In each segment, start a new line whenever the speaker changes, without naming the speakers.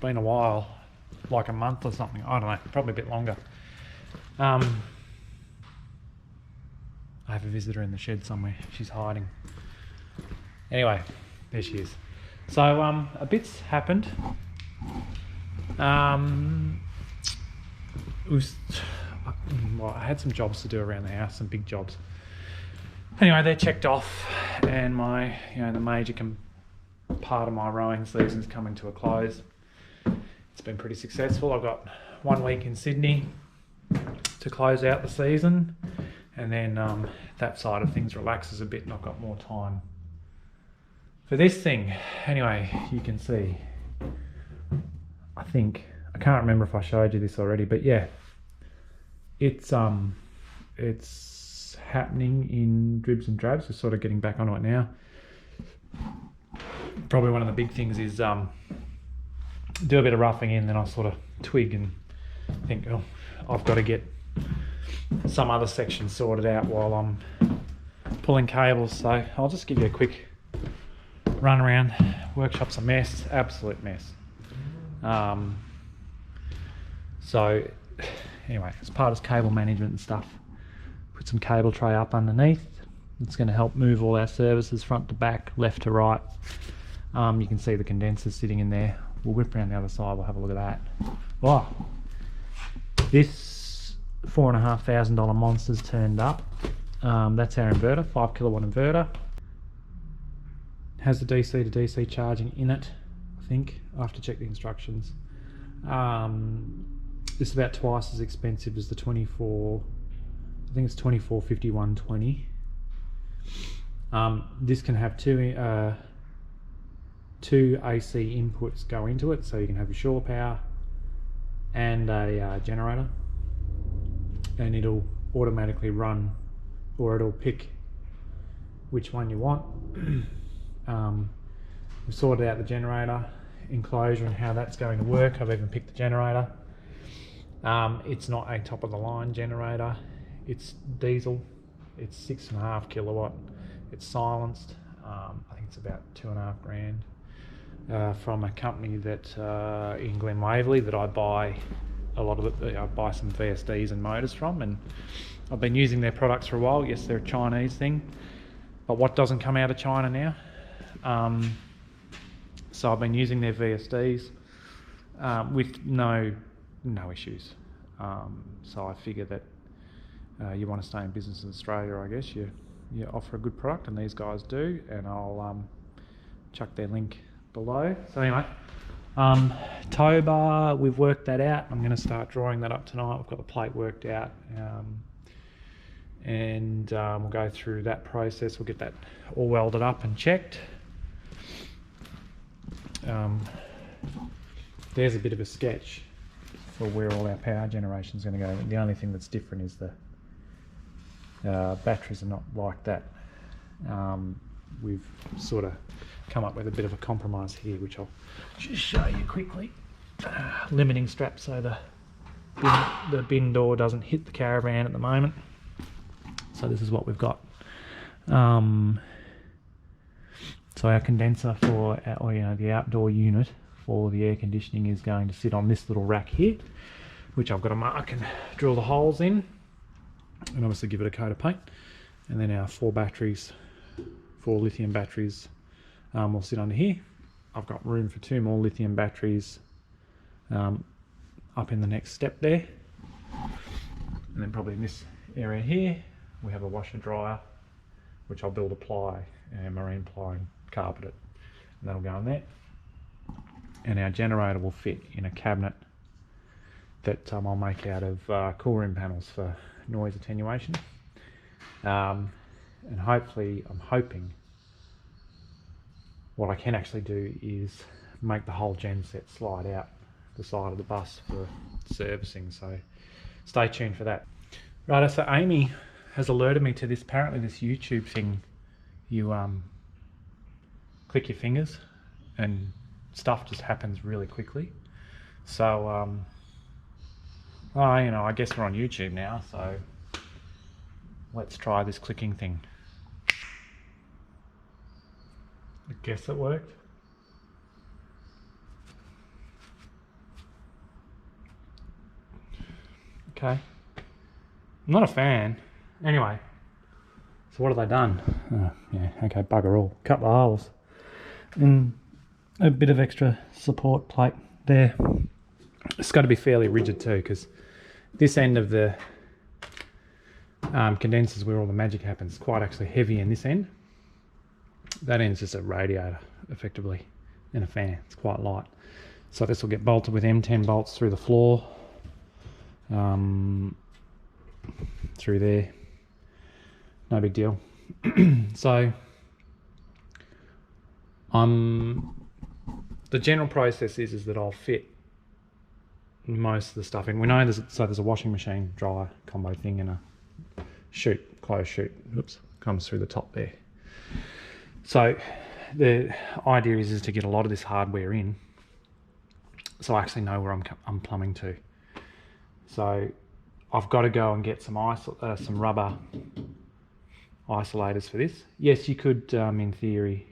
been a while, like a month or something. I don't know, probably a bit longer. I have a visitor in the shed somewhere. She's hiding. Anyway, there she is. So a bit's happened. Well, I had some jobs to do around the house, some big jobs. Anyway, they're checked off, and my, the major part of my rowing season's coming to a close. It's been pretty successful. I've got 1 week in Sydney to close out the season, and then that side of things relaxes a bit, and I've got more time for this thing. Anyway, you can see, I can't remember if I showed you this already, but yeah, it's happening in dribs and drabs. We're sort of getting back onto it now. Probably one of the big things is do a bit of roughing in, then I sort of twig and think, oh, I've got to get some other section sorted out while I'm pulling cables. So I'll just give you a quick run around. Workshop's a mess, absolute mess. So anyway, as part of cable management and stuff, put some cable tray up underneath. It's going to help move all our services front to back, left to right. You can see the condensers sitting in there. We'll whip around the other side, we'll have a look at that. Oh, this $4,500 monster's turned up. That's our inverter, 5 kilowatt inverter. Has the DC to DC charging in it, I think. I have to check the instructions. This is about twice as expensive as the 24, I think it's 245120. This can have two AC inputs go into it, so you can have your shore power and a generator, and it'll automatically run, or it'll pick which one you want. We've sorted out the generator enclosure and how that's going to work. I've even picked the generator. It's not a top of the line generator, it's diesel, it's 6.5 kilowatt, it's silenced. I think it's about $2,500 from a company that in Glen Waverley that I buy a lot of it. I buy some VSDs and motors from, and I've been using their products for a while. Yes, they're a Chinese thing, but what doesn't come out of China now? So I've been using their VSDs with no issues. So I figure that you want to stay in business in Australia, I guess you offer a good product, and these guys do, and I'll chuck their link below. So anyway, tow bar, we've worked that out. I'm going to start drawing that up tonight. We've got the plate worked out, and we'll go through that process. We'll get that all welded up and checked. There's a bit of a sketch for where all our power generation is going to go. The only thing that's different is the batteries are not like that. We've sort of come up with a bit of a compromise here, which I'll just show you quickly. Limiting strap so the bin door doesn't hit the caravan at the moment. So this is what we've got. So our condenser for the outdoor unit for the air conditioning is going to sit on this little rack here, which I've got to mark and drill the holes in, and obviously give it a coat of paint. And then our 4 lithium batteries will sit under here. I've got room for 2 more lithium batteries up in the next step there. And then probably in this area here, we have a washer dryer, which I'll build a ply, marine ply, and carpet it, and that'll go in there. And our generator will fit in a cabinet that I'll make out of cool room panels for noise attenuation. And hopefully, I'm hoping what I can actually do is make the whole gen set slide out the side of the bus for servicing, so stay tuned for that. Right, so Amy has alerted me to this, apparently this YouTube thing, you click your fingers and stuff just happens really quickly. So I guess we're on YouTube now, so let's try this clicking thing. I guess it worked. Okay. I'm not a fan. Anyway, so what have they done? Yeah, okay, bugger all. Cut the holes. And a bit of extra support plate there. It's got to be fairly rigid too, because this end of the condensers where all the magic happens is quite actually heavy in this end. That end's just a radiator, effectively, and a fan. It's quite light. So this will get bolted with M10 bolts through the floor, through there. No big deal. So the general process is that I'll fit most of the stuff in. We know there's a washing machine dryer combo thing and a closed chute. Oops, comes through the top there. So the idea is to get a lot of this hardware in, so I actually know where I'm plumbing to. So I've got to go and get some rubber isolators for this. Yes, you could, in theory,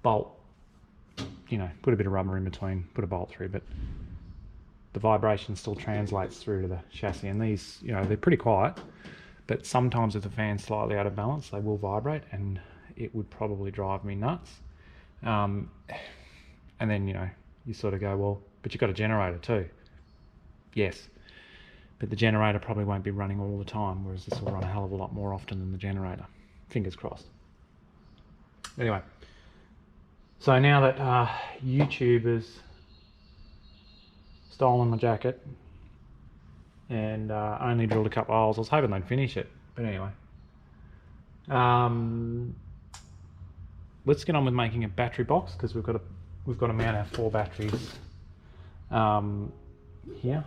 bolt, put a bit of rubber in between, put a bolt through, but the vibration still translates through to the chassis. And these, they're pretty quiet, but sometimes if the fan's slightly out of balance, they will vibrate, and it would probably drive me nuts. And then, you sort of go, well, but you've got a generator too. Yes, but the generator probably won't be running all the time, whereas this will run a hell of a lot more often than the generator. Fingers crossed. Anyway, so now that YouTube has stolen my jacket and only drilled a couple of holes, I was hoping they'd finish it, but anyway. Let's get on with making a battery box, because we've got to mount our 4 batteries here.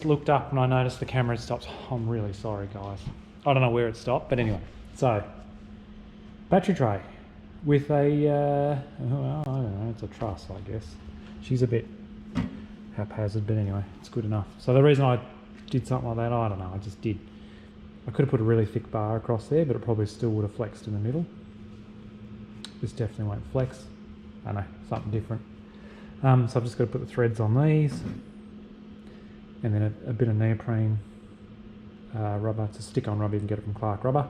just looked up and I noticed the camera had stopped. I'm really sorry, guys. I don't know where it stopped, but anyway. So, battery tray with a, well, I don't know, it's a truss, I guess. She's a bit haphazard, but anyway, it's good enough. So the reason I did something like that, I don't know, I just did. I could have put a really thick bar across there, but it probably still would have flexed in the middle. This definitely won't flex. I know, something different. So I've just got to put the threads on these, and then a bit of neoprene rubber. It's a stick-on rubber, you can get it from Clark Rubber.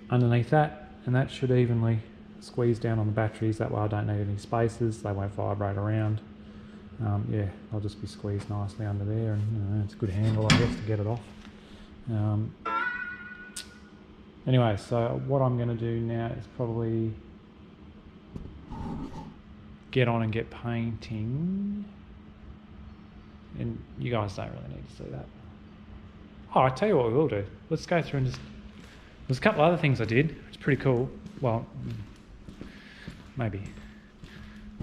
Underneath that, and that should evenly squeeze down on the batteries. That way I don't need any spacers, they won't vibrate around. Yeah, I'll just be squeezed nicely under there, and it's a good handle, I guess, to get it off. Anyway, so what I'm going to do now is probably get on and get painting. And you guys don't really need to see that. Oh, I tell you what we will do. Let's go through and just... There's a couple other things I did. It's pretty cool. Well, maybe.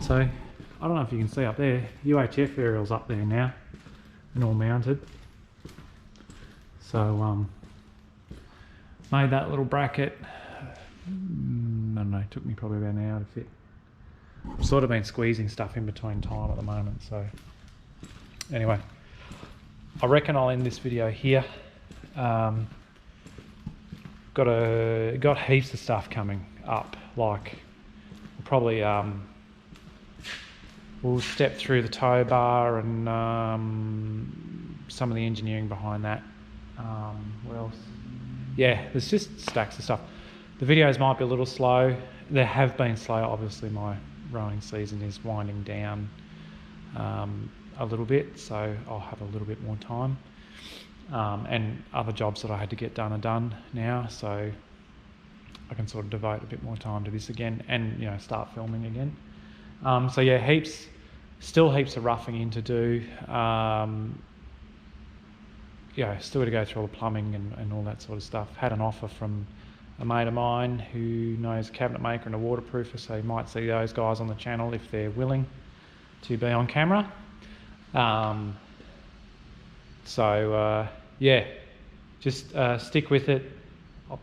So, I don't know if you can see up there. UHF aerial's up there now and all mounted. So, made that little bracket. I don't know, it took me probably about an hour to fit. I've sort of been squeezing stuff in between time at the moment, so anyway, I reckon I'll end this video here. Got heaps of stuff coming up, like probably we'll step through the tow bar and some of the engineering behind that. What else? Yeah, there's just stacks of stuff. The videos might be a little slow. They have been slow. Obviously my rowing season is winding down a little bit, so I'll have a little bit more time. And other jobs that I had to get done are done now, so I can sort of devote a bit more time to this again and, you know, start filming again. So yeah, still heaps of roughing in to do. Yeah, still got to go through all the plumbing and all that sort of stuff. Had an offer from a mate of mine who knows a cabinet maker and a waterproofer, so you might see those guys on the channel if they're willing to be on camera. Yeah, just stick with it. I've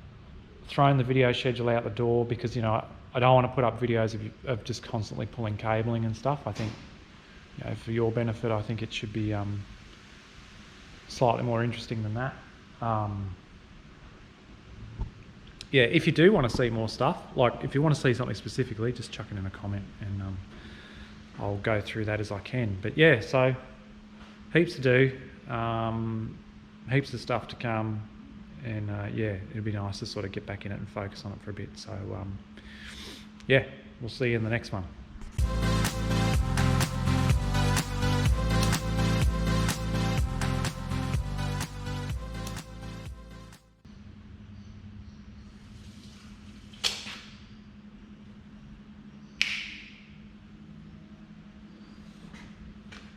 thrown the video schedule out the door because, you know, I don't want to put up videos of just constantly pulling cabling and stuff. I think, you know, for your benefit, I think it should be slightly more interesting than that. Yeah, if you do want to see more stuff, like if you want to see something specifically, just chuck it in a comment and I'll go through that as I can. But yeah, so heaps to do, heaps of stuff to come, and yeah, it'd be nice to sort of get back in it and focus on it for a bit. So yeah, we'll see you in the next one.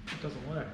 It doesn't work.